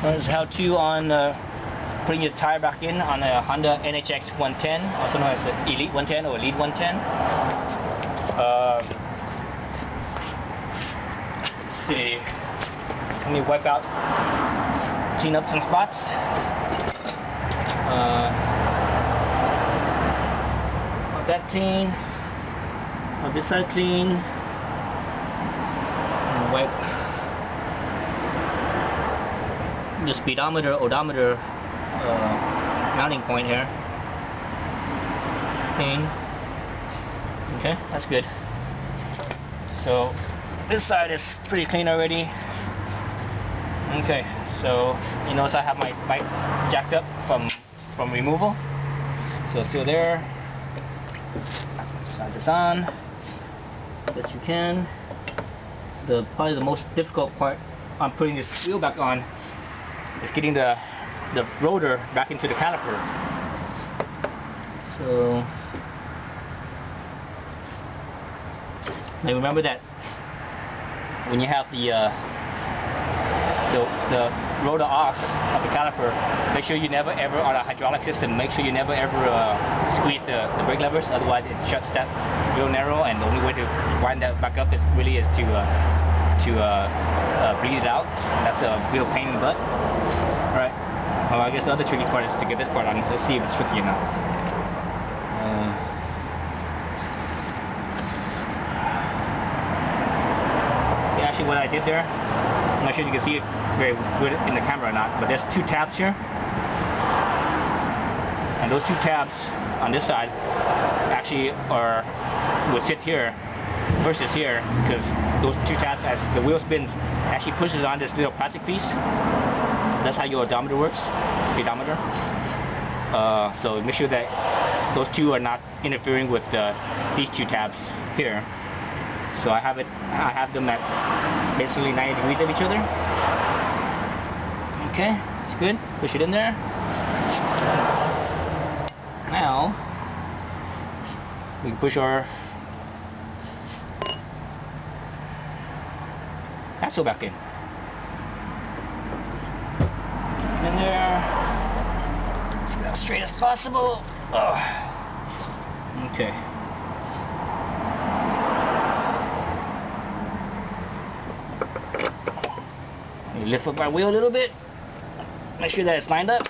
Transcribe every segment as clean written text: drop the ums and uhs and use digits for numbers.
Here's how-to on putting your tire back in on a Honda NHX110, also known as the Elite 110 or Elite 110. Let's see. Let me wipe out, clean up some spots. Got that clean. Got this side clean. And wipe the speedometer, odometer mounting point here. Clean. Okay, that's good. So this side is pretty clean already. Okay, so you notice I have my bike jacked up from removal. So it's still there. Slide this on best you can. Probably the most difficult part on putting this wheel back on is getting the rotor back into the caliper. So now remember that when you have the rotor off of the caliper, make sure you never ever, on a hydraulic system, make sure you never ever squeeze the brake levers, otherwise it shuts that real narrow, and the only way to wind that back up is to breathe it out, and that's a real pain in the butt. Alright, well, I guess the other tricky part is to get this part on. Let's see if it's tricky or not. Actually, what I did there, I'm not sure if you can see it very good in the camera or not, but there's two tabs here, and those two tabs on this side actually would fit here versus here, because those two tabs, as the wheel spins, actually pushes on this little plastic piece. That's how your odometer works, speedometer. So make sure that those two are not interfering with these two tabs here. So I have them at basically 90 degrees of each other. Okay, that's good. Push it in there. Now we can push our axle back in. In there, as straight as possible. Okay. Lift up our wheel a little bit, make sure that it's lined up.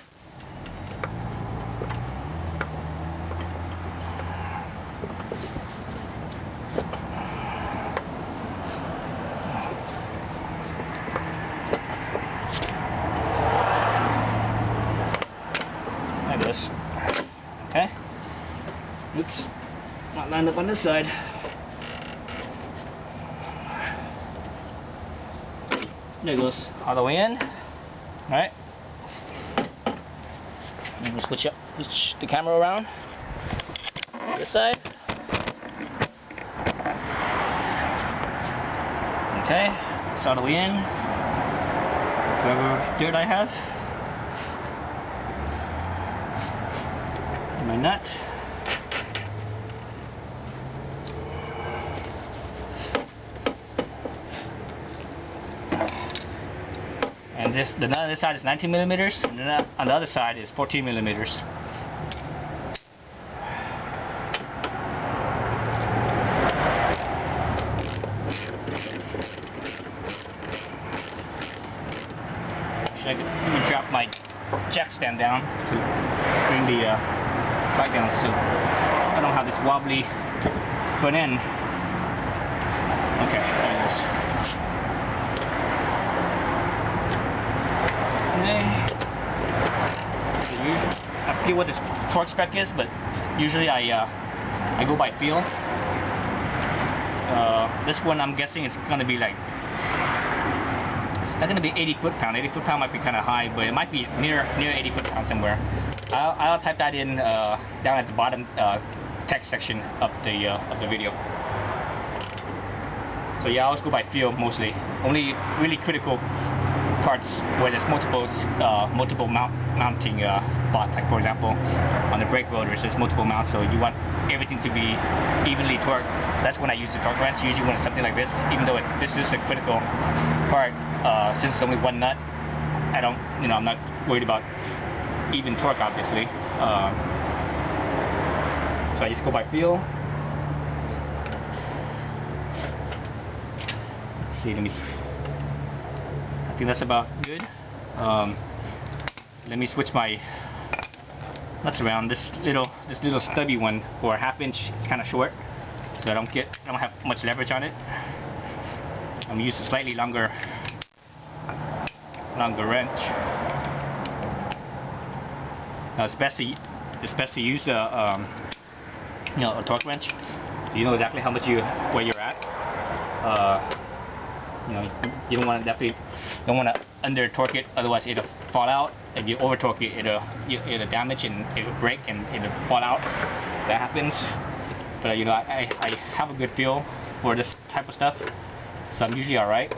Like this. Okay. Oops. Not lined up on this side. There it goes, all the way in. Alright. We'll switch the camera around. This side. Okay, it's all the way in. Whatever dirt I have. My nut. And the nut on this side is 19 millimeters, and the nut on the other side is 14 millimeters. Actually, I could drop my jack stand down to bring the bike down, so I don't have this wobbly front end. Okay, there it is. I forget what this torque spec is, but usually I go by feel. This one I'm guessing it's gonna be like, it's not gonna be 80 foot-pound. 80 foot-pound might be kind of high, but it might be near 80 foot-pound somewhere. I'll type that in down at the bottom text section of the video. So yeah, I always go by feel mostly. Only really critical parts where there's multiple mounting spots, like for example on the brake rotors there's multiple mounts, so you want everything to be evenly torqued. That's when I use the torque wrench, usually when it's something like this, even though this is a critical part, since it's only one nut. I don't, I'm not worried about even torque, obviously. So I just go by feel. Let's see, I think that's about good. Let me switch my nuts around. This little stubby one for a 1/2 inch. It's kind of short, so I don't have much leverage on it. I'm gonna use a slightly longer wrench. Now it's best to use a torque wrench. You know exactly how much where you're at. You don't want to under torque it, otherwise it'll fall out. If you over torque it, it'll damage and it'll break and it'll fall out. That happens. But I have a good feel for this type of stuff, so I'm usually all right.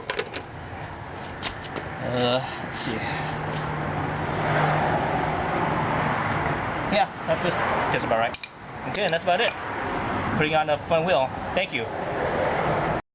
Let's see. Yeah, that's just about right. Okay, and that's about it. Putting on the front wheel. Thank you.